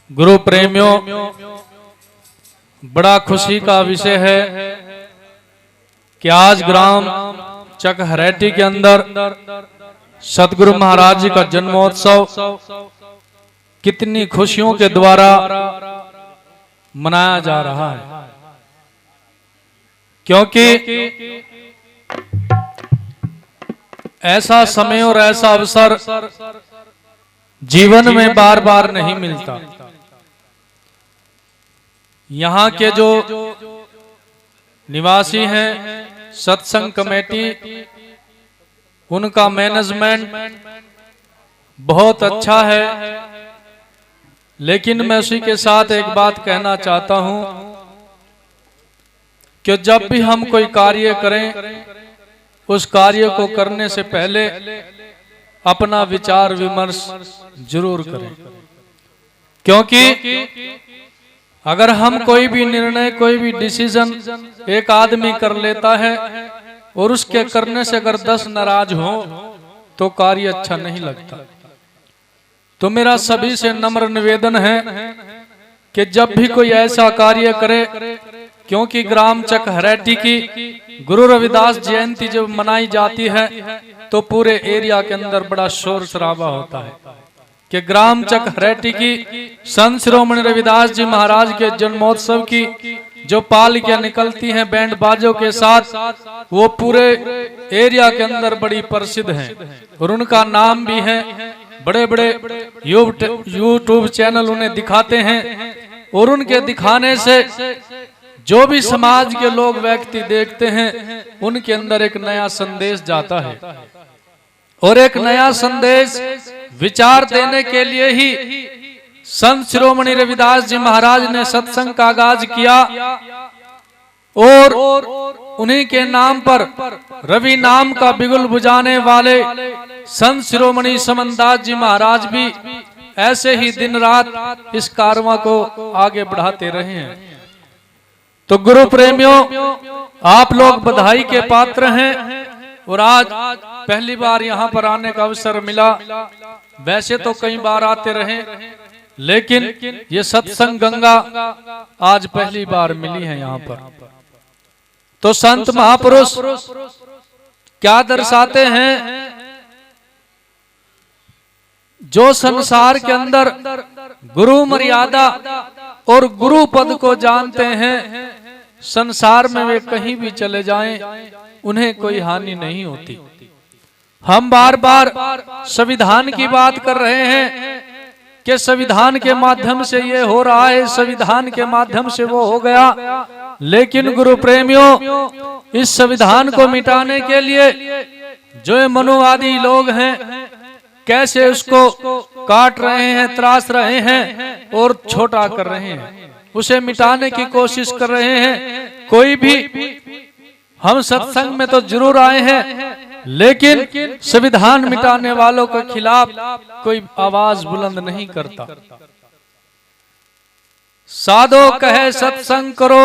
गुरु प्रेमियों, बड़ा खुशी का विषय है कि आज ग्राम चकहरेटी के अंदर सतगुरु महाराज जी का जन्मोत्सव कितनी खुशियों के द्वारा मनाया जा रहा है, क्योंकि ऐसा समय और ऐसा अवसर जीवन में बार बार नहीं मिलता। यहाँ के जो निवासी हैं, सत्संग कमेटी, उनका मैनेजमेंट बहुत अच्छा है, लेकिन मैं उसी के साथ एक बात कहना चाहता हूं कि जब भी हम कोई कार्य करें, उस कार्य को करने से पहले अपना विचार विमर्श जरूर करें, क्योंकि अगर हम कोई भी निर्णय, कोई भी डिसीजन एक आदमी कर लेता है और उसके करने से अगर 10 नाराज हो तो कार्य अच्छा नहीं लगता। तो मेरा सभी से नम्र निवेदन है कि जब भी कोई ऐसा कार्य करे, क्योंकि ग्राम चकहरेटी की गुरु रविदास जयंती जब मनाई जाती है तो पूरे एरिया के अंदर बड़ा शोर शराबा होता है कि ग्राम चकहरेटी की संत शिरोमणि रविदास जी महाराज के जन्मोत्सव की जो पालकियां निकलती हैं बैंड बाजों के साथ, वो पूरे एरिया के अंदर बड़ी प्रसिद्ध हैं और उनका नाम भी है। बड़े बड़े यूट्यूब चैनल उन्हें दिखाते हैं और उनके दिखाने से जो भी समाज के लोग व्यक्ति देखते हैं, उनके अंदर एक नया संदेश जाता है और एक नया संदेश विचार देने के लिए ही संत शिरोमणि रविदास जी महाराज ने सत्संग का आगाज किया और उन्हीं के नाम पर रवि नाम का बिगुल बुझाने वाले संत शिरोमणि समनदास जी महाराज भी ऐसे ही दिन रात इस कारवां को आगे बढ़ाते रहे हैं। तो गुरु प्रेमियों, आप लोग बधाई के पात्र हैं और आज पहली बार यहाँ पर आने का अवसर मिला। वैसे तो कई बार आते रहे, लेकिन ये सत्संग गंगा आज पहली बार मिली है यहाँ पर। तो संत महापुरुष क्या दर्शाते हैं? जो संसार के अंदर गुरु मर्यादा और गुरु पद को जानते हैं, संसार में वे कहीं भी चले जाएं, उन्हें कोई हानि नहीं होती। हम बार बार संविधान की बात कर रहे हैं कि संविधान के माध्यम से ये हो रहा है, संविधान के माध्यम से वो हो गया, लेकिन गुरु प्रेमियों, इस संविधान को मिटाने के लिए जो मनुवादी लोग हैं कैसे उसको काट रहे हैं, त्रास रहे हैं और छोटा कर रहे हैं, उसे मिटाने की कोशिश कर रहे हैं। कोई भी, हम सत्संग में तो जरूर आए हैं, लेकिन संविधान मिटाने वालों के खिलाफ कोई आवाज बुलंद नहीं करता। साधो कहे सत्संग करो,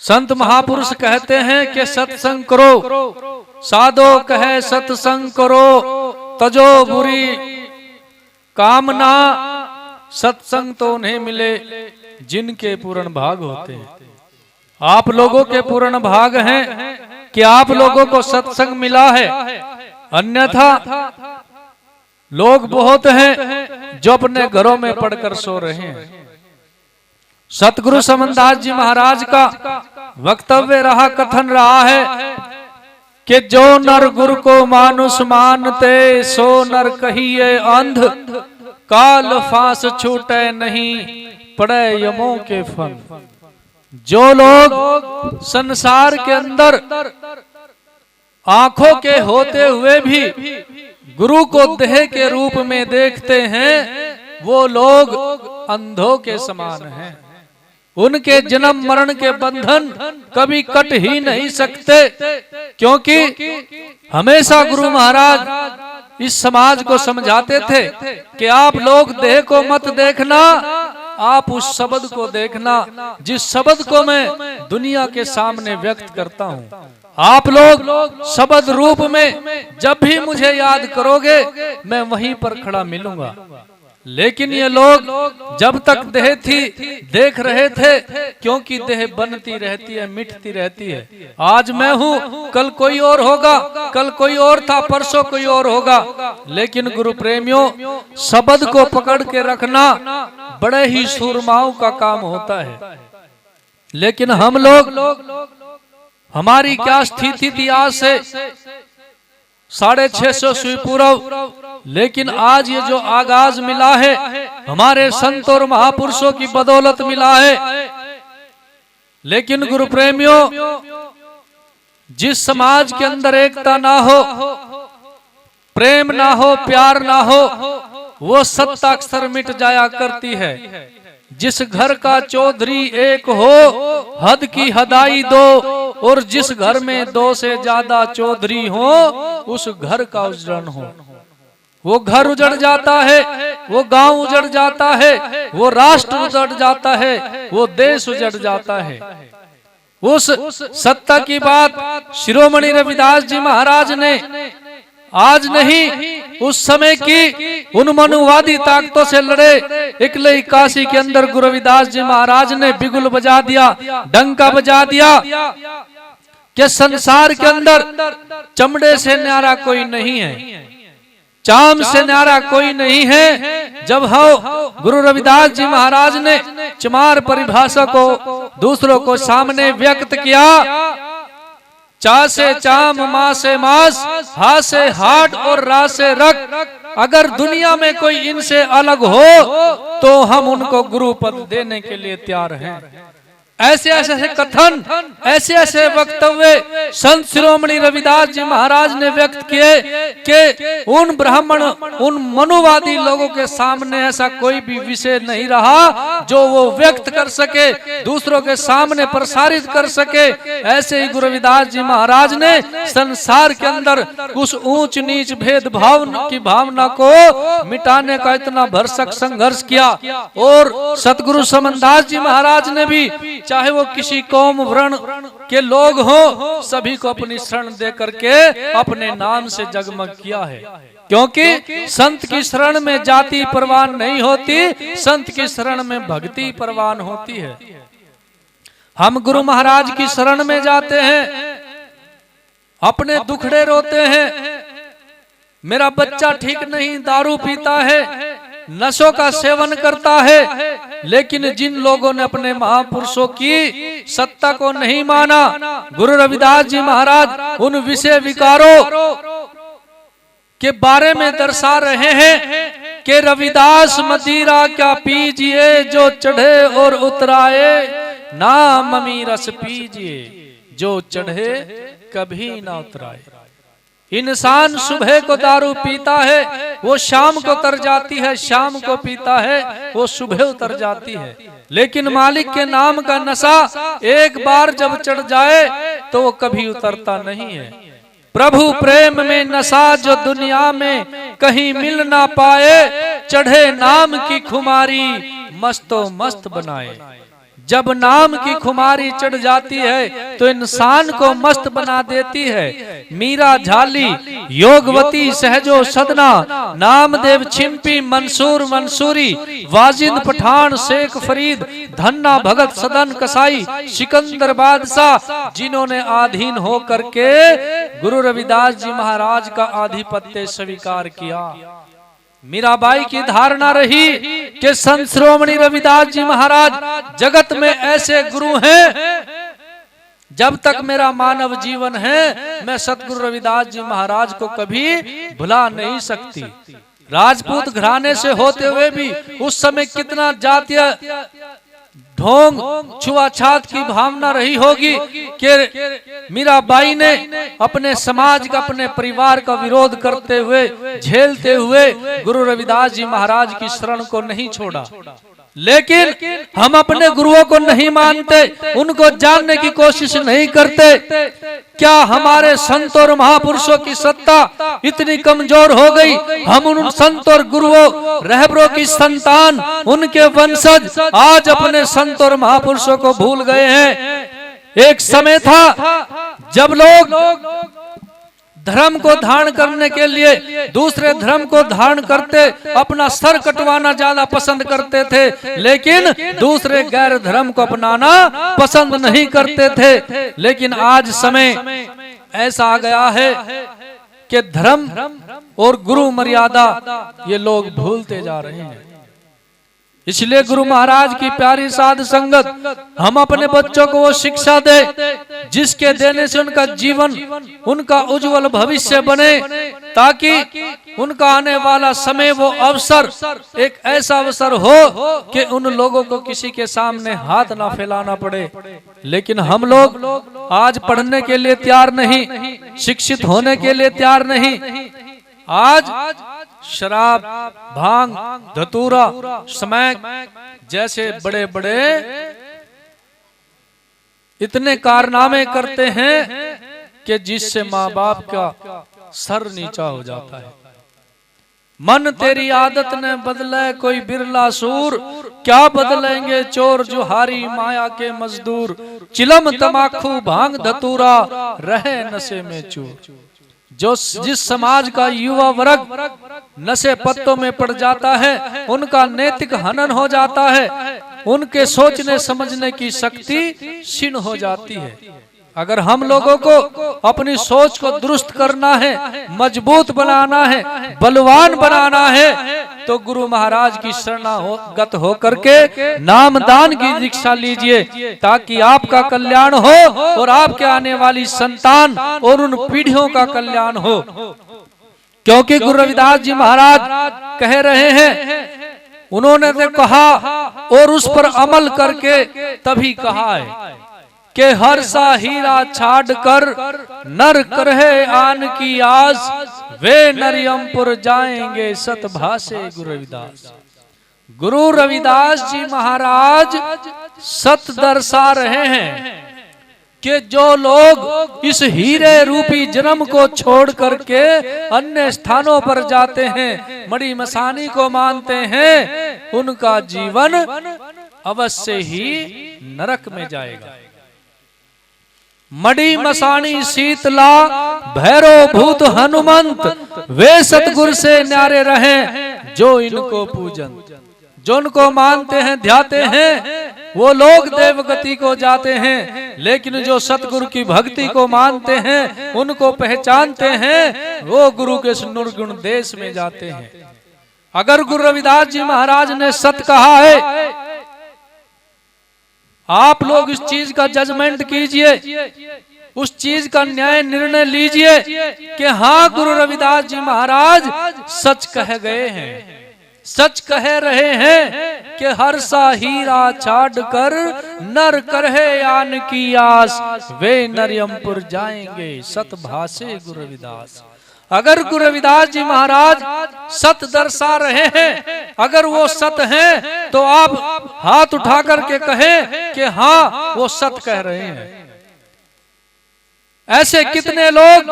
संत महापुरुष कहते हैं कि सत्संग करो। साधो कहे सत्संग करो, तजो बुरी कामना। सत्संग तो उन्हें मिले जिनके पूर्ण भाग होते हैं। आप लोगों के पूर्ण भाग हैं कि आप लोगों को सत्संग मिला है, अन्यथा लोग बहुत हैं जो अपने घरों में पढ़कर सो रहे हैं। सतगुरु समनदास जी महाराज का वक्तव्य रहा, कथन रहा है कि जो नर गुरु को मानुष मानते, सो नर कहिए अंध। काल फांस छूटे नहीं, पड़े यमों के फन। जो लोग संसार के अंदर आंखों के होते हुए भी गुरु को देह के रूप में देखते हैं, वो लोग अंधों के समान हैं। उनके जन्म मरण के बंधन कभी कट ही नहीं सकते, क्योंकि हमेशा गुरु महाराज इस समाज को समझाते थे कि आप लोग देह को मत देखना, आप उस शब्द को देखना जिस शब्द को मैं दुनिया के सामने व्यक्त करता हूँ। आप लोग शब्द रूप में जब भी मुझे याद करोगे मैं वहीं पर खड़ा मिलूंगा। लेकिन ये लोग जब तक देह थी देख रहे थे, क्योंकि देह बनती रहती है, मिटती रहती है। आज मैं हूँ, कल कोई और होगा, कल कोई और था, परसों कोई और होगा। लेकिन गुरु प्रेमियों, शब्द को पकड़ के रखना बड़े ही सूरमाओं का काम होता है। लेकिन हम लोग, हमारी क्या स्थिति थी आज से 650 सुई पूर्व, लेकिन आज ये जो आगाज मिला है हमारे संत और महापुरुषों की बदौलत मिला है। लेकिन गुरु प्रेमियों, जिस समाज के अंदर एकता ना हो, प्रेम ना हो, प्यार ना हो, वो सत्ता अक्सर मिट जाया करती है। जिस घर का चौधरी एक हो, हद की हदाई दो, और जिस घर में 2 से ज्यादा चौधरी हो, उस घर का उजड़न हो। वो घर उजड़ जाता है, वो गांव उजड़ जाता है, वो राष्ट्र उजड़ जाता है, वो देश उजड़ जाता है। उस सत्ता की बात शिरोमणि रविदास जी महाराज ने आज नहीं, उस समय की उन मनुवादी ताकतों से लड़े। 81 के अंदर गुरु रविदास जी महाराज ने बिगुल बजा दिया, डंका बजा दिया कि संसार के अंदर चमड़े से न्यारा कोई नहीं है, चाम से न्यारा कोई नहीं है। जब हो गुरु रविदास जी महाराज ने चमार परिभाषा को दूसरों को सामने व्यक्त किया, चा से चाम, माँ से मास, हा से हाट और रा से रक। अगर दुनिया में कोई इनसे अलग हो तो हम उनको गुरु पद देने के लिए तैयार हैं। ऐसे ऐसे कथन, ऐसे ऐसे वक्तव्य संत शिरोमणि रविदास जी महाराज ने व्यक्त किए कि उन ब्राह्मण, उन मनुवादी लोगों के सामने ऐसा कोई भी विषय नहीं रहा जो वो व्यक्त कर सके, दूसरों के सामने प्रसारित कर सके। ऐसे ही गुरु रविदास जी महाराज ने संसार के अंदर उस ऊंच नीच भेदभाव की भावना को मिटाने का इतना भरसक संघर्ष किया। और सतगुरु समनदास जी महाराज ने भी, चाहे वो किसी कौम वर्ण के लोग हो, सभी को अपनी शरण दे करके अपने नाम से जगमग किया है। क्योंकि संत की शरण में जाति परवान नहीं होती, संत की शरण में भक्ति परवान होती है। हम गुरु महाराज की शरण में जाते हैं, अपने दुखड़े रोते हैं, मेरा बच्चा ठीक नहीं, दारू पीता है, नशों का सेवन करता है। लेकिन जिन लोगों ने अपने महापुरुषों की सत्ता को नहीं माना, गुरु रविदास जी महाराज उन विषय विकारों के बारे में दर्शा रहे हैं कि रविदास मदिरा क्या पीजिए, जो चढ़े और उतराए, नाम अमी रस पीजिए, जो चढ़े कभी ना उतराए। इंसान सुबह को दारू पीता है, वो शाम को उतर जाती है, शाम को पीता है, वो सुबह उतर जाती है। लेकिन मालिक के नाम का नशा एक बार जब चढ़ जाए तो वो कभी उतरता नहीं है। प्रभु प्रेम में नशा जो दुनिया में कहीं मिल ना पाए, चढ़े नाम की खुमारी मस्तो मस्त बनाए। जब नाम की खुमारी चढ़ जाती है तो इंसान को मस्त बना देती है। मीरा झाली, योगवती सहजो सदना, नामदेव छिंपी, मंसूर मंसूरी, वाजिद पठान, शेख फरीद, धन्ना भगत सदन कसाई, सिकंदर बादशाह, जिन्होंने अधीन हो करके गुरु रविदास जी महाराज का आधिपत्य स्वीकार किया। मीराबाई की धारणा रही कि संत शिरोमणि रविदास जी महाराज जगत में ऐसे गुरु हैं, जब तक मेरा मानव जीवन है मैं सतगुरु रविदास जी महाराज को कभी भुला नहीं सकती। राजपूत घराने से होते हुए भी उस समय कितना जातीय ढोंग छुआछात की भावना रही होगी कि मीराबाई ने अपने समाज का, अपने परिवार का विरोध करते हुए, झेलते हुए गुरु रविदास जी महाराज की शरण को नहीं छोड़ा। लेकिन हम अपने गुरुओं को नहीं मानते, उनको जानने की कोशिश नहीं करते। क्या हमारे संत और महापुरुषों की सत्ता इतनी कमजोर हो गई, हम उन संत और गुरुओं रहबरों की संतान, उनके वंशज आज अपने संत और महापुरुषों को भूल गए हैं। एक समय था जब लोग धर्म को धारण करने के लिए दूसरे धर्म को धारण करते, अपना सर कटवाना ज्यादा पसंद करते थे, लेकिन दूसरे गैर धर्म को अपनाना पसंद नहीं करते थे। लेकिन आज समय ऐसा आ गया है कि धर्म और गुरु मर्यादा ये लोग भूलते जा रहे हैं। इसलिए गुरु महाराज की प्यारी साध संगत हम अपने बच्चों को वो शिक्षा दे जिसके देने से उनका जीवन, उनका उज्जवल भविष्य बने, ताकि उनका आने वाला समय, वो अवसर एक ऐसा अवसर हो कि उन लोगों को किसी के सामने हाथ ना फैलाना पड़े। लेकिन हम लोग आज पढ़ने के लिए तैयार नहीं, शिक्षित होने के लिए तैयार नहीं। आज शराब, भांग, धतूरा, स्मैक जैसे बड़े बड़े इतने कारनामे करते हैं कि जिससे माँ बाप का सर नीचा हो जाता है। मन तेरी आदत ने बदले कोई बिरला सूर, क्या बदलेंगे चोर जुहारी माया के मजदूर। चिलम तमाकू भांग धतूरा रहे नशे में चूर। जो जिस समाज का युवा वर्ग नशे पत्तों में पड़ जाता है, उनका नैतिक हनन हो जाता है, उनके सोचने समझने की शक्ति क्षीण हो जाती है। अगर हम लोगों को अपनी सोच को दुरुस्त करना है, मजबूत बनाना है, बलवान बनाना है, तो गुरु महाराज की शरणागत हो करके नामदान की दीक्षा लीजिए, ताकि आपका कल्याण हो और आपके आने वाली संतान और उन पीढ़ियों का कल्याण हो। क्योंकि गुरु रविदास जी महाराज कह रहे हैं, उन्होंने तो कहा और उस पर अमल करके तभी कहा है कि हर सा हीरा छाड़ कर नर करहे आन की आस, वे नरियमपुर जाएंगे सतभाषे गुरु रविदास। गुरु रविदास जी महाराज सत दर्शा रहे हैं कि जो लोग इस हीरे रूपी जन्म को छोड़ करके अन्य स्थानों पर जाते हैं, मड़ी मसानी को मानते हैं, उनका जीवन अवश्य ही नरक में जाएगा। मड़ी मसानी शीतला भैरव भूत हनुमंत, वे सतगुरु से न्यारे रहें जो इनको पूजन। जो उनको मानते हैं, ध्याते हैं, वो लोग देवगति को जाते हैं। लेकिन जो सतगुरु की भक्ति को मानते हैं, उनको पहचानते हैं, वो गुरु के निर्गुण देश में जाते हैं। अगर गुरु रविदास जी महाराज ने सत कहा है, आप लोग इस चीज का जजमेंट कीजिए, उस चीज का न्याय निर्णय लीजिए कि हाँ गुरु रविदास जी महाराज सच कह गए हैं, सच कह रहे हैं कि हर सा हीरा छाड़ कर नर करहे आन की आस, वे नरियमपुर जाएंगे सतभाषे गुरु रविदास। अगर गुरु रविदास जी महाराज सत दर्शा रहे हैं, अगर वो सत हैं, तो आप हाथ उठा करके कहें कि हाँ वो सत कह रहे हैं। ऐसे कितने लोग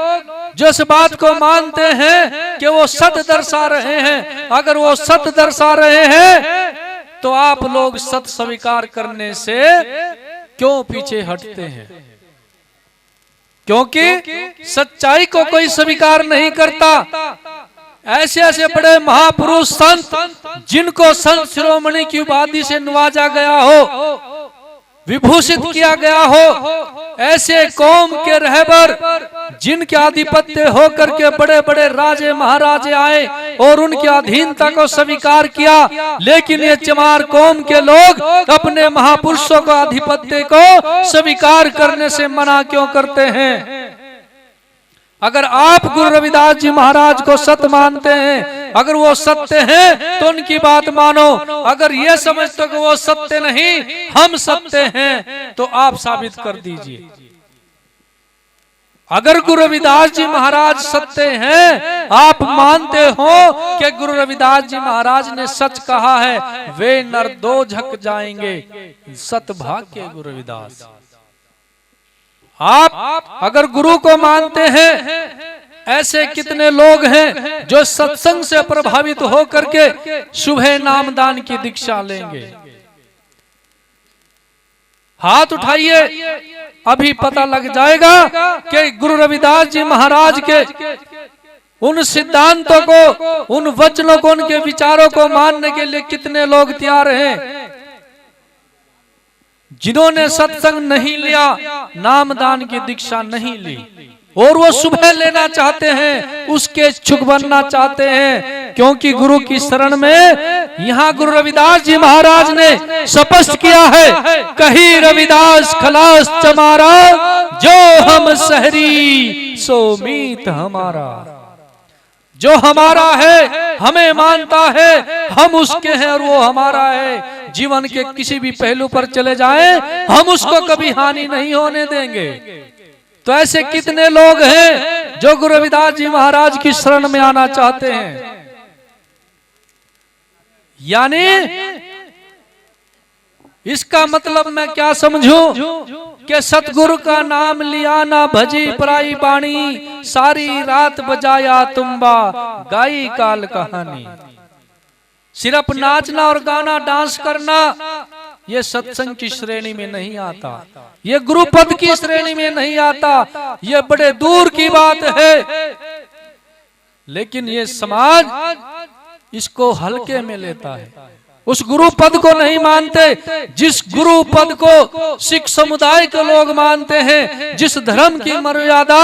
जो इस बात को मानते हैं कि वो सत दर्शा रहे हैं। अगर वो सत दर्शा रहे हैं, तो आप लोग सत स्वीकार करने से क्यों पीछे हटते हैं? क्योंकि सच्चाई को कोई स्वीकार नहीं करता। ऐसे ऐसे बड़े महापुरुष संत जिनको संत शिरोमणि की उपाधि से नवाजा गया हो, विभूषित किया गया हो, ऐसे कौम के रहबर जिनके आधिपत्य होकर के बड़े बड़े राजे महाराजे आए और उनकी अधीनता को स्वीकार किया, लेकिन ये चमार कौम के लोग अपने महापुरुषों का आधिपत्य को स्वीकार करने से मना क्यों करते हैं? अगर आप गुरु रविदास जी महाराज को सत्य मानते हैं, अगर वो सत्य हैं तो उनकी बात मानो। अगर ये समझते हो कि वो सत्य नहीं, हम सत्य हैं, तो आप साबित कर दीजिए। अगर गुरु रविदास जी महाराज सत्य हैं, आप मानते हो कि गुरु रविदास जी महाराज ने सच कहा है, वे नर दो झक जाएंगे सतभाग्य गुरु रविदास। आप अगर गुरु को मानते हैं, ऐसे कितने लोग हैं जो सत्संग से प्रभावित होकर के सुबह नामदान की दीक्षा लेंगे। हाथ उठाइए अभी पता लग जाएगा कि गुरु रविदास जी महाराज के उन सिद्धांतों को, उन वचनों को, उनके विचारों को मानने के लिए कितने लोग तैयार हैं। जिन्होंने सत्संग नहीं लिया, नामदान की दीक्षा नहीं ली और वो सुबह लेना चाहते हैं, उसके इच्छुक बनना चाहते हैं, क्योंकि गुरु की शरण में यहाँ गुरु रविदास जी महाराज ने स्पष्ट किया है, कही रविदास खलास चमारा, जो हम सहरी सो मीत हमारा। जो हमारा है, हमें मानता है, हम उसके हैं और वो हमारा है। जीवन के किसी भी पहलू पर चले जाएं, हम उसको कभी हानि नहीं होने देंगे। तो ऐसे कितने लोग हैं जो गुरु रविदास जी महाराज की शरण में आना चाहते हैं। यानी इसका मतलब मैं क्या समझूं कि सतगुरु का नाम लिया ना भजी पराई बाणी, सारी रात बजाया तुम्बा गाई काल कहानी। सिर्फ नाचना और गाना, डांस करना ये सत्संग की श्रेणी में नहीं आता, ये गुरु पद की श्रेणी में नहीं आता, ये बड़े दूर की बात है। लेकिन ये समाज इसको हल्के में लेता है, उस गुरु पद को नहीं मानते जिस गुरु पद को सिख समुदाय के लोग मानते हैं, जिस धर्म की मर्यादा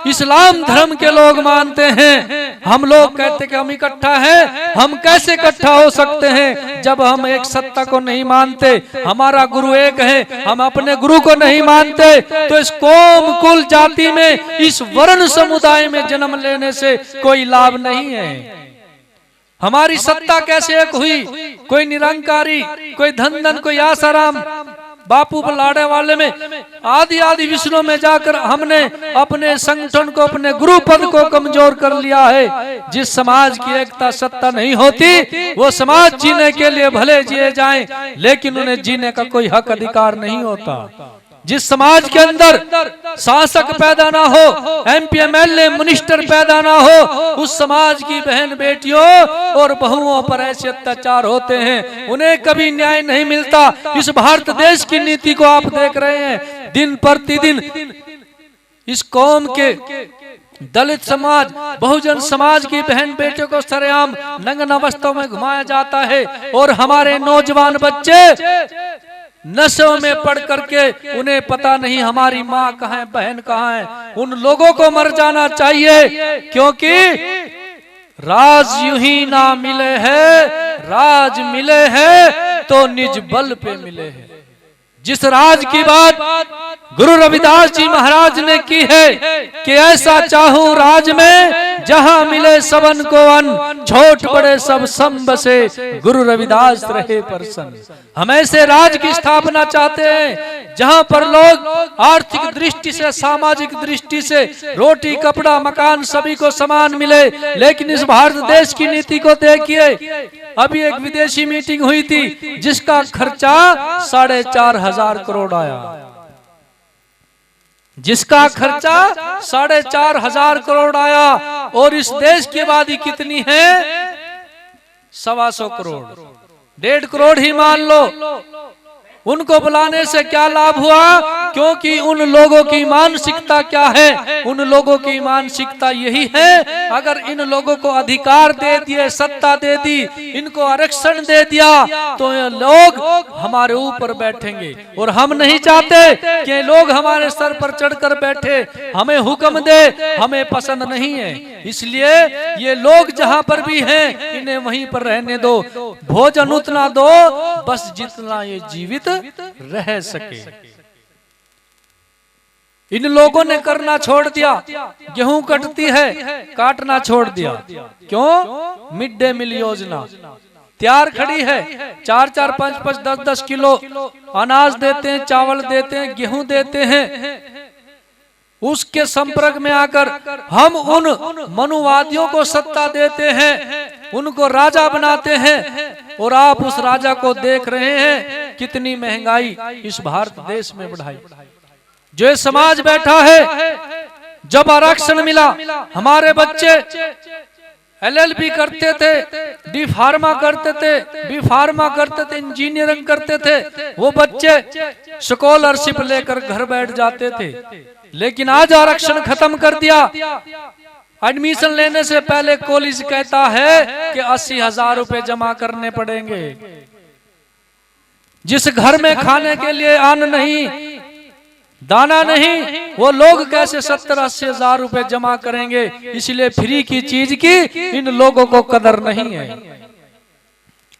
इस्लाम धर्म के लोग मानते हैं। हम लोग कहते कि हम इकट्ठा हैं, हम कैसे इकट्ठा हो सकते हैं जब हम एक सत्ता को नहीं मानते। हमारा गुरु एक है, हम अपने गुरु को नहीं मानते, तो इस कौम कुल जाति में, इस वर्ण समुदाय में जन्म लेने से कोई लाभ नहीं है। हमारी सत्ता कैसे एक हुई? कोई निरंकारी, कोई धन, कोई आसाराम, बापू बलाड़े वाले में आदि आदि विषयों में जाकर हमने अपने संगठन को, अपने गुरु पद को कमजोर कर लिया है। जिस समाज की एकता सत्ता नहीं होती, वो समाज जीने के लिए भले जिए जाएं, लेकिन उन्हें जीने का कोई हक अधिकार नहीं होता। जिस समाज के अंदर शासक पैदा ना हो, MP MLA मिनिस्टर पैदा ना हो, उस समाज की बहन बेटियों और बहुओं पर ऐसे अत्याचार होते हैं, उन्हें कभी न्याय नहीं मिलता। इस भारत देश की नीति को आप देख रहे हैं, दिन प्रतिदिन इस कौम के दलित समाज, बहुजन समाज की बहन बेटियों को सरेआम नग्न अवस्था में घुमाया जाता है, और हमारे नौजवान बच्चे नशों में पड़ करके उन्हें पता नहीं हमारी माँ कहाँ है, बहन कहाँ है। उन लोगों को मर जाना चाहिए, क्योंकि राज यूं ही ना मिले है, राज मिले है तो निज बल पे मिले है। जिस राज की बात गुरु रविदास जी महाराज ने की है कि ऐसा चाहूं राज में जहां मिले सबन को अन्न, छोट बड़े सब सम बसे, गुरु रविदास रहे प्रसन्न। हम ऐसे राज की स्थापना चाहते हैं जहां पर लोग आर्थिक दृष्टि से, सामाजिक दृष्टि से रोटी कपड़ा मकान सभी को समान मिले। लेकिन इस भारत देश की नीति को देखिए, अभी एक विदेशी मीटिंग हुई थी जिसका खर्चा 4,500 करोड़ आया, जिसका खर्चा 4,500 करोड़ आया, और इस देश की आबादी कितनी है? 125 करोड़, 1.5 करोड़ ही मान लो। उनको बुलाने से क्या लाभ हुआ? क्योंकि उन लोगों की मानसिकता क्या है? उन लोगों की मानसिकता यही है, अगर इन लोगों को अधिकार दे दिए, सत्ता दे दी, इनको आरक्षण दे दिया, तो ये लोग हमारे ऊपर बैठेंगे। और हम नहीं चाहते कि लोग हमारे सर पर चढ़कर बैठे, हमें हुक्म दे, हमें पसंद नहीं है। इसलिए ये लोग जहां पर भी हैं, इन्हें वहीं पर रहने दो, भोजन उतना दो बस जितना ये जीवित रह सके। इन लोगों ने करना छोड़ दिया, गेहूं कटती है काटना छोड़ दिया। क्यों? मिड डे मील योजना तैयार खड़ी है, 4-4, 5-5, 10-10 किलो अनाज देते हैं, चावल देते हैं, गेहूं देते हैं। उसके संपर्क में आकर हम उन मनुवादियों को सत्ता देते हैं, उनको राजा बनाते हैं, और आप उस राजा को देख रहे हैं कितनी महंगाई इस भारत देश में बढ़ाई। जो समाज बैठा है, जब आरक्षण मिला, हमारे बच्चे LLB करते थे, डी फार्मा करते थे, बी फार्मा करते थे, इंजीनियरिंग करते थे, वो बच्चे स्कॉलरशिप लेकर घर बैठ जाते थे। लेकिन आज आरक्षण खत्म कर दिया। एडमिशन लेने से पहले कॉलेज कहता है कि 80,000 रुपए जमा करने पड़ेंगे। जिस घर में खाने के लिए अन्न नहीं, दाना नहीं, वो लोग कैसे 70-80,000 रुपए जमा करेंगे। इसलिए फ्री की चीज की इन लोगों को कदर नहीं है।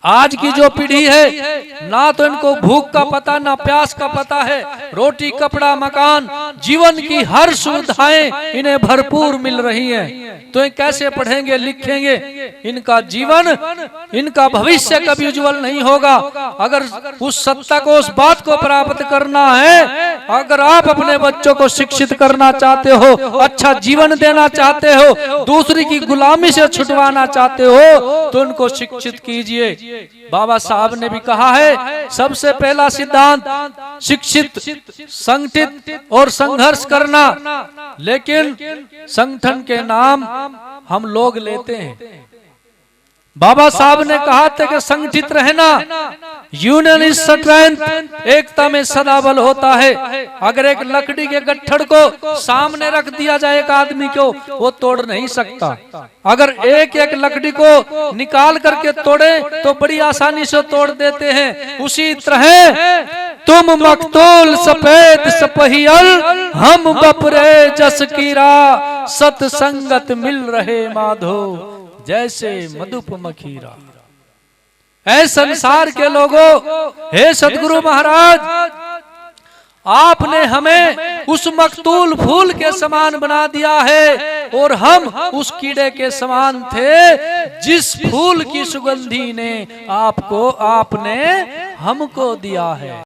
आज की जो पीढ़ी है, ना तो इनको भूख का पता, ना प्यास का पता है। रोटी, कपड़ा, मकान, जीवन की हर सुविधाएं इन्हें भरपूर मिल रही हैं। तो ये कैसे पढ़ेंगे लिखेंगे? इनका जीवन, इनका भविष्य कभी उज्जवल नहीं होगा। अगर उस सत्ता को, उस बात को प्राप्त करना है, अगर आप अपने बच्चों को शिक्षित करना चाहते हो, अच्छा जीवन देना चाहते हो, दूसरी की गुलामी से छुटवाना चाहते हो, तो उनको शिक्षित कीजिए। बाबा साहब ने भी कहा है, सबसे पहला सिद्धांत शिक्षित, संगठित और संघर्ष करना। लेकिन संगठन के नाम हम लोग लेते हैं। बाबा साहब ने कहा था कि संगठित रहना, यूनियन इज स्ट्रेंथ, एकता में सदा बल होता है। अगर एक लकड़ी के गट्ठड़ को सामने रख दिया जाए एक आदमी को, वो तोड़ नहीं सकता। अगर एक एक लकड़ी को निकाल करके तोड़े तो बड़ी आसानी से तोड़ देते हैं। उसी तरह तुम मखतूल सफेद सपहियल, हम बपरे जस कीरा, सतसंगत मिल रहे माधो, जैसे मधुप मखीरा। ऐ संसार के लोगों, हे सदगुरु महाराज, आपने हमें उस मकतूल फूल के समान बना दिया है और हम उस कीड़े के समान थे जिस फूल की सुगंधी ने आपने हमको दिया है।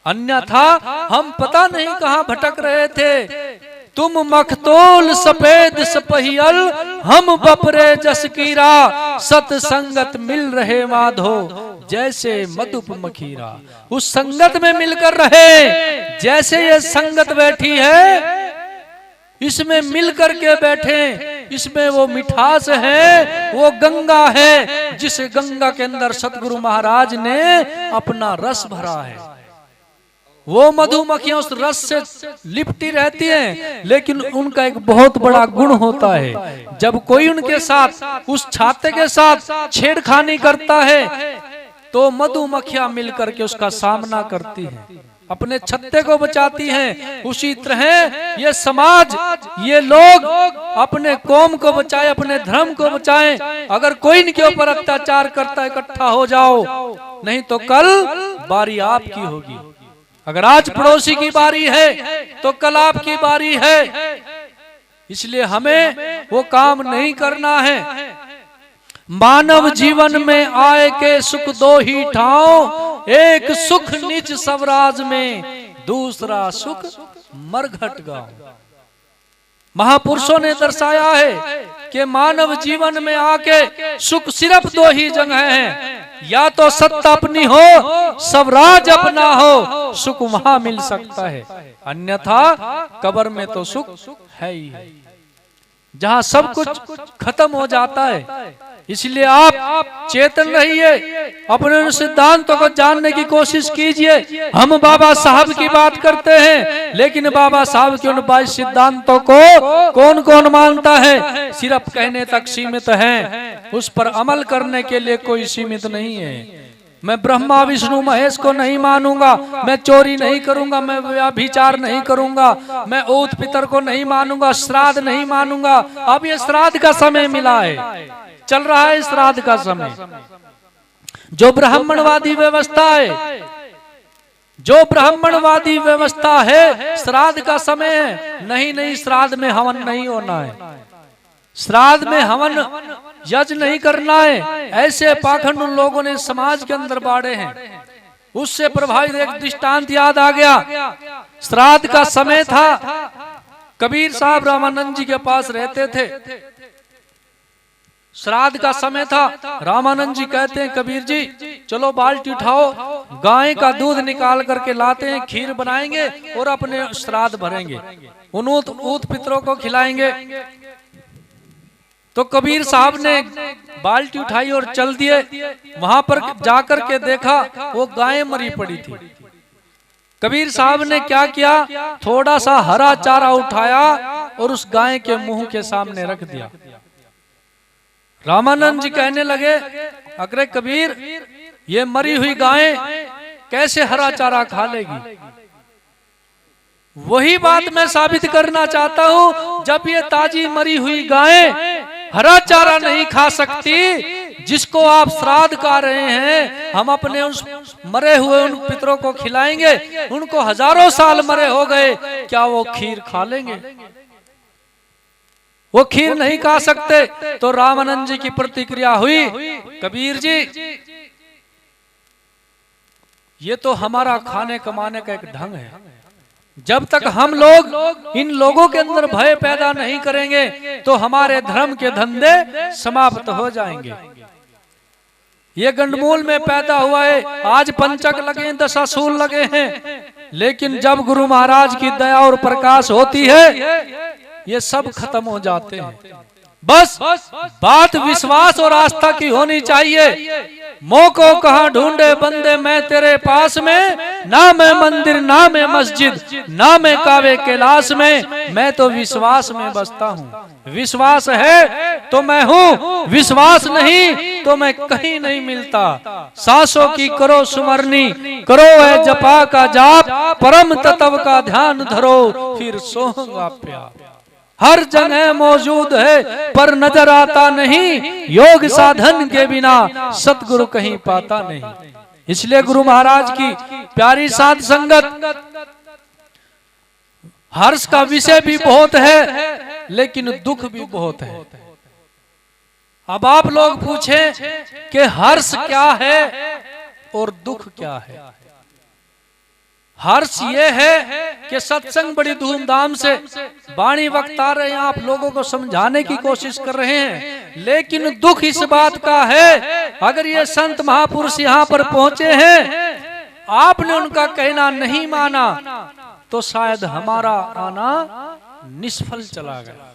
अन्यथा हम पता नहीं कहां भटक रहे थे। तुम मखतूल सफेद सपहियल, हम बपरे जस कीरा, सतसंगत मिल रहे माधो, जैसे मधुप मखीरा। उस संगत में मिलकर रहे, जैसे ये संगत बैठी है, इसमें मिलकर के बैठे। इसमें वो मिठास है, वो गंगा है, जिस गंगा के अंदर सतगुरु महाराज ने अपना रस भरा है। वो मधुमक्खियां उस रस से लिपटी रहती हैं, लेकिन उनका एक बहुत बड़ा गुण होता है। जब कोई उनके साथ, उस छाते के साथ छेड़खानी करता है, तो मधुमक्खियां मिलकर के उसका सामना करती हैं, अपने छत्ते को बचाती हैं। उसी तरह ये समाज, ये लोग अपने कौम को बचाए, अपने धर्म को बचाएं। अगर कोई इनके ऊपर अत्याचार करता है, इकट्ठा हो जाओ, नहीं तो कल बारी आपकी होगी। अगर आज पड़ोसी की बारी है तो कल आपकी बारी है। इसलिए हमें वो काम नहीं करना है। मानव जीवन में आए के सुख दो ही ठाव, एक सुख निज स्वराज में, दूसरा सुख मरघट गांव। महापुरुषों ने दर्शाया है कि मानव जीवन में आके सुख सिर्फ दो ही जगह हैं, या तो सत्ता अपनी हो, स्वराज अपना हो, सुख वहां मिल सकता है। अन्यथा कब्र में तो सुख है ही है, जहां सब कुछ खत्म हो जाता है। इसलिए आप चेतन रहिए, अपने सिद्धांतों को जानने की कोशिश कीजिए। हम बाबा साहब की बात करते हैं, लेकिन बाबा साहब के उन 22 सिद्धांतों को कौन कौन मानता है? सिर्फ कहने तक सीमित है, उस पर अमल करने के लिए कोई सीमित नहीं है। मैं ब्रह्मा विष्णु महेश को नहीं मानूंगा, मैं चोरी नहीं करूंगा, मैं व्यभिचार नहीं करूंगा, मैं ऊत पितर को नहीं मानूंगा, श्राद्ध नहीं मानूंगा। अब ये श्राद्ध का समय मिला है, चल रहा है श्राद्ध का समय। जो ब्राह्मणवादी व्यवस्था है, जो ब्राह्मणवादी व्यवस्था है, श्राद्ध का समय है। नहीं, श्राद्ध में हवन नहीं होना है, श्राद्ध में हवन यज्ञ नहीं करना है। ऐसे पाखंड उन लोगों ने समाज के अंदर बाढ़े हैं। उससे प्रभावित एक दृष्टांत याद आ गया। श्राद्ध का समय था, कबीर साहब रामानंद जी के पास रहते थे। श्राद्ध का समय था, रामानंद जी कहते हैं कबीर जी चलो बाल्टी उठाओ, गाय का दूध निकाल करके लाते हैं, खीर बनाएंगे और अपने श्राद्ध भरेंगे, उन ऊत पितरों को खिलाएंगे। तो कबीर साहब ने बाल्टी उठाई और चल दिए। वहां पर जाकर के देखा वो गाय मरी पड़ी थी। कबीर साहब ने क्या किया, थोड़ा सा हरा चारा उठाया और उस गाय के मुंह के सामने रख दिया। रामानंद जी कहने लगे, अरे कबीर, ये मरी हुई गाय कैसे हरा चारा खा लेगी? वही बात मैं साबित करना चाहता हूं, जब ये ताजी मरी हुई गाय हरा चारा नहीं खा सकती, जिसको आप श्राद्ध कर रहे हैं, हम अपने उस मरे हुए उन पितरों को खिलाएंगे, उनको हजारों साल मरे हो गए, क्या वो खीर खा लेंगे? वो खीर नहीं खा सकते। तो रामानंद जी की प्रतिक्रिया हुई, कबीर जी, ये तो हमारा खाने कमाने का एक ढंग है। जब तक हम लोग इन लोगों के अंदर भय पैदा नहीं करेंगे तो हमारे धर्म के धंधे समाप्त हो जाएंगे। ये गंडमूल में पैदा हुआ है, आज पंचक लगे, दशासूल लगे हैं, लेकिन जब गुरु महाराज की दया और प्रकाश होती है, ये सब खत्म हो जाते हैं। बस बात विश्वास और आस्था की होनी चाहिए। मोह को कहाँ ढूंढे बंदे मैं तेरे पास में, ना मैं मंदिर ना मैं मस्जिद ना मैं कावे कैलाश में, मैं तो विश्वास में बसता हूँ। विश्वास है तो मैं हूँ, विश्वास नहीं तो मैं कहीं नहीं मिलता। सांसों की करो सुमरनी, करो है जपा का जाप, परम तत्व का ध्यान धरो, फिर सोऊंगा प्यार। हर जगह मौजूद है पर नजर आता नहीं, योग साधन के बिना सतगुरु कहीं पाता नहीं। इसलिए गुरु महाराज की प्यारी साध संगत, हर्ष का विषय भी बहुत है लेकिन दुख भी बहुत है। अब आप लोग पूछें कि हर्ष क्या है और दुख क्या है? हर्ष ये है कि सत्संग बड़ी धूमधाम से वाणी वक्ता रहे हैं, आप लोगों को समझाने की कोशिश कर रहे हैं, लेकिन दुख इस बात का है, अगर ये संत महापुरुष यहाँ पर पहुंचे हैं, आपने उनका कहना नहीं माना, तो शायद हमारा आना निष्फल चला गया।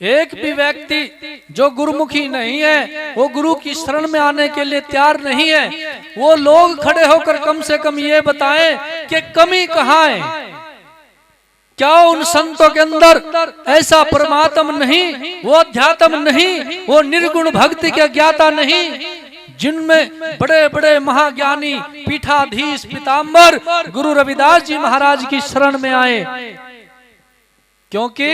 एक भी व्यक्ति जो गुरुमुखी नहीं है, वो गुरु की शरण में आने के लिए तैयार नहीं है। वो लोग खड़े होकर कम से कम ये बताएं कि कमी कहाँ है। क्या उन संतों के अंदर ऐसा परमात्म नहीं, वो अध्यात्म नहीं, वो निर्गुण भक्ति के ज्ञाता नहीं, जिनमें बड़े बड़े महाज्ञानी पीठाधीश पीताम्बर गुरु रविदास जी महाराज की शरण में आए? क्योंकि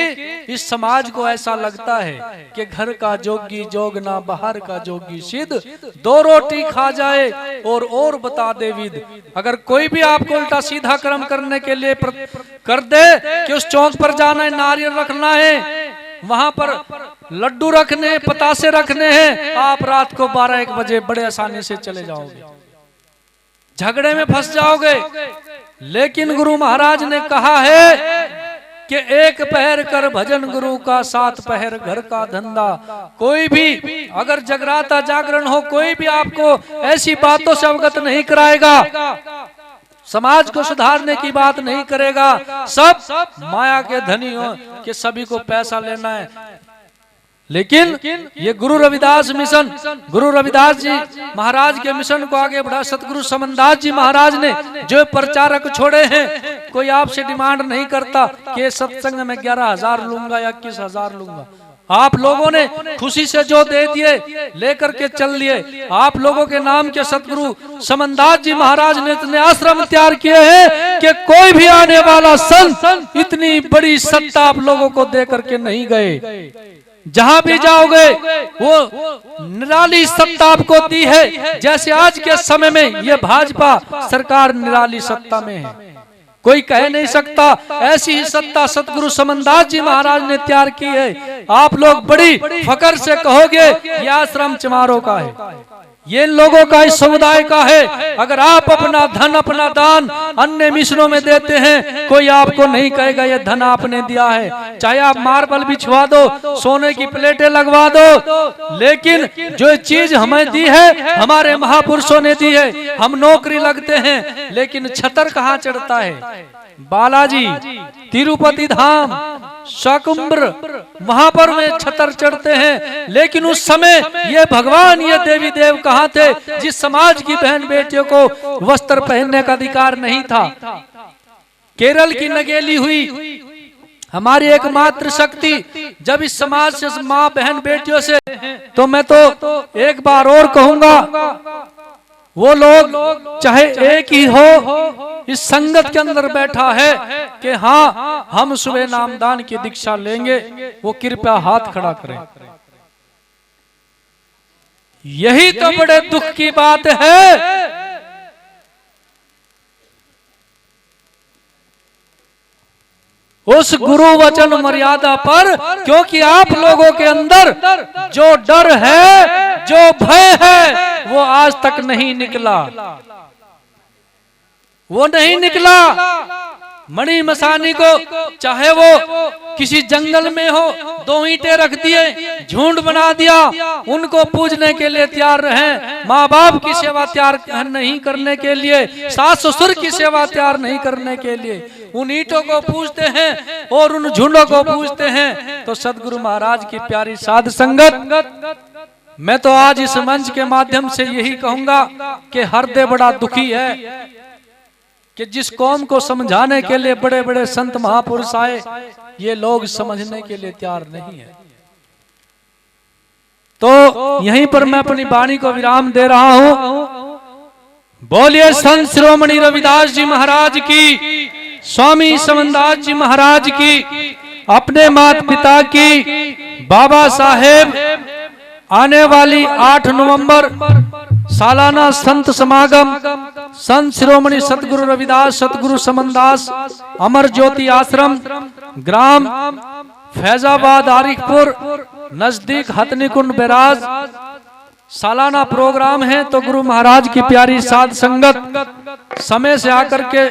इस समाज को ऐसा लगता है कि घर का जोगी जोग ना, बाहर का जोगी सिद्ध, दो रोटी खा जाए और बता दे विद। अगर कोई भी आपको उल्टा सीधा कर्म करने के लिए कर दे कि उस चौक पर जाना है, नारियल रखना है, वहां पर लड्डू रखने, पतासे रखने हैं, आप रात को 12-1 बजे बड़े आसानी से चले जाओगे, झगड़े में फंस जाओगे। लेकिन गुरु महाराज ने कहा है कि 1 पहर कर भजन गुरु का, 7 पहर घर का धंधा। कोई भी अगर जगराता जागरण हो, कोई भी आपको ऐसी बातों से अवगत नहीं कराएगा, समाज को सुधारने की बात नहीं करेगा, सब माया के धनी हो कि सभी को पैसा लेना है। लेकिन ये गुरु रविदास मिशन, गुरु रविदास जी महाराज के मिशन को आगे बढ़ा सतगुरु समनदास जी महाराज ने जो प्रचारक छोड़े हैं, कोई आपसे डिमांड नहीं करता कि सत्संग में 11,000 लूंगा या 21,000 लूंगा। आप लोगों ने खुशी से जो दे दिए लेकर के चल लिए। आप लोगों के नाम के सतगुरु समनदास जी महाराज ने इतने आश्रम तैयार किए हैं कि कोई भी आने वाला संत इतनी बड़ी सत्ता आप लोगों को दे करके नहीं गए। जहां भी जाओगे वो निराली सत्ता आपको दी है। जैसे आज के समय में ये भाजपा सरकार निराली सत्ता में है, कोई कह नहीं सकता। ऐसी ही सत्ता सतगुरु समनदास जी महाराज ने तैयार की है। आप लोग बड़ी फकर से कहोगे ये आश्रम चमारों का है, ये लोगों का, इस समुदाय का है। अगर आप अपना धन, अपना दान अन्य मिशनों में देते हैं, कोई आपको नहीं कहेगा ये धन आपने दिया है। चाहे आप मार्बल बिछवा दो, सोने की प्लेटें लगवा दो, लेकिन जो चीज हमें दी है हमारे महापुरुषों ने दी है। हम नौकरी लगते हैं लेकिन छतर कहाँ चढ़ता है? बालाजी, तिरुपति धाम, शाकुंभ्र, वहां पर वे छतर चढ़ते हैं। लेकिन उस समय ये भगवान, ये देवी देव कहाँ थे जिस समाज की बहन बेटियों को वस्त्र पहनने का अधिकार नहीं था। केरल की नगेली हुई हमारी एकमात्र शक्ति जब इस समाज से, माँ बहन बेटियों से, तो मैं तो एक बार और कहूंगा, वो लोग चाहे एक ही हो, इस संगत के अंदर बैठा है कि हाँ हम सुबह नामदान की दीक्षा लेंगे, वो कृपया हाथ खड़ा करें। यही तो बड़े दुख की बात है। उस गुरु वचन मर्यादा पर, क्योंकि आप लोगों के अंदर जो डर है, जो भय है, वो आज तक नहीं निकला, वो नहीं निकला। मणि मसानी को चाहे वो किसी जंगल में हो, 2 ईंटें रख दिए, झुंड बना दिया, उनको पूजने के लिए तैयार रहे। माँ बाप की सेवा तैयार नहीं करने के लिए, सास ससुर की सेवा तैयार नहीं करने के लिए उन ईंटों को पूजते हैं और उन झुंडों को पूजते हैं। तो सदगुरु महाराज की प्यारी साध संगत, मैं तो आज इस मंच के माध्यम से यही कहूंगा कि हृदय बड़ा दुखी है कि जिस कौम को समझाने के लिए बड़े बड़े संत महापुरुष आए, ये लोग समझने के लिए तैयार नहीं है। तो यहीं पर मैं अपनी वाणी को विराम दे रहा हूं। बोलिए संत शिरोमणि रविदास जी महाराज की, स्वामी समनदास जी महाराज की, अपने माता पिता की, बाबा साहेब आने वाली 8 नवंबर सालाना संत समागम, संत शिरोमणि सतगुरु रविदास, सतगुरु समनदास अमर ज्योति आश्रम, ग्राम फैजाबाद, आरिफपुर, नजदीक हथनीकुंड बैराज, सालाना प्रोग्राम है। तो गुरु महाराज की प्यारी साध संगत समय से आकर के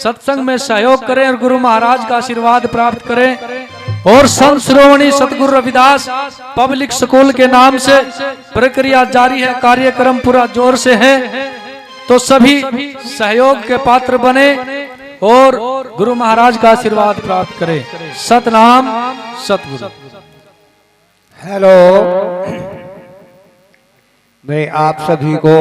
सत्संग में सहयोग करें और गुरु महाराज का आशीर्वाद प्राप्त करें। और संत शिरोमणि सतगुरु रविदास पब्लिक स्कूल के नाम से प्रक्रिया जारी है, कार्यक्रम पूरा जोर से है। तो सभी सहयोग के पात्र बने और गुरु महाराज का आशीर्वाद प्राप्त करें। सतनाम सतगुरु। हेलो, मैं आप सभी को